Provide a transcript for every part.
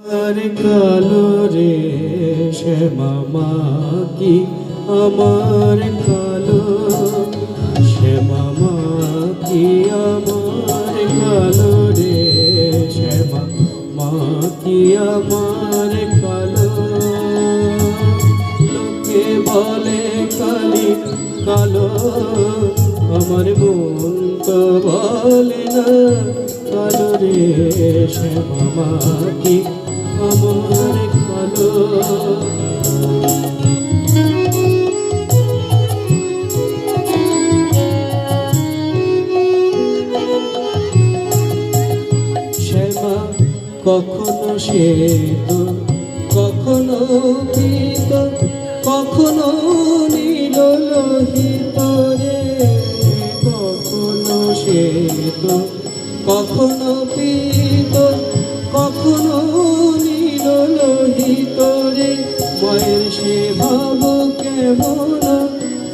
আর কালো রে শ্যামা কি আমার কালো, শ্যামা কি আমার কালো রে, শ্যামা কি আমার কালো। লোকে বলে কালি কালো, আমার মন তো বলে না কালো রে, শ্যামা কি আমার কালো। শ্যামা কখনো শ্বেত, কখনো পীত, কখনো নীল লোহিত রে, কখনো শ্বেত, কখনো পীত, কখনো নীল লোহিত রে। মায়ের সে ভাব কেমন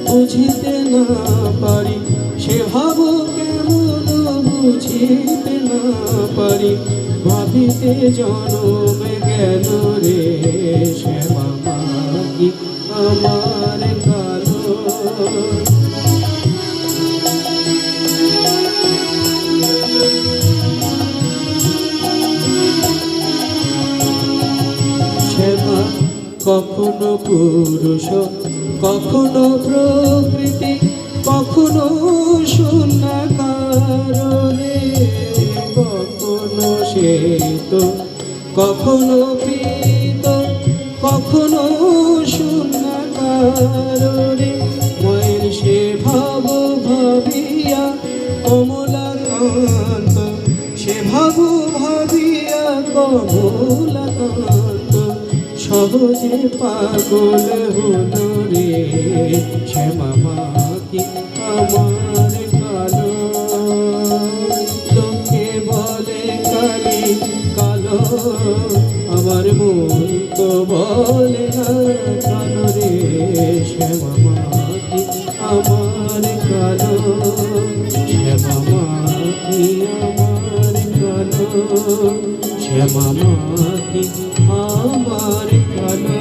বুঝিতে না পারি, সে ভাব কেমন বুঝিতে না পারি। ভাবিতে জনম গেল রে, শ্যামা কি আমার কালো। শ্যামা কখনো পুরুষ, কখনো প্রকৃতি, কখনো শূন্যাকার রে, কখনো শ্বেত, কখনো পীত, কখনো শূন্যাকার রে। মায়ের সে ভাব ভাবিয়া কমলাকান্ত, সে ভাব ভাবিয়া কমলাকান্ত, সহজে পাগল হলো রে, শ্যামা কি আমার কালো। লোকে বলে কালি কালো, আমার মন তো বলে না কালো রে, শ্যামা কি আমার কালো, শ্যামা কি আমার কালো, শ্যামা কি আমার কালো।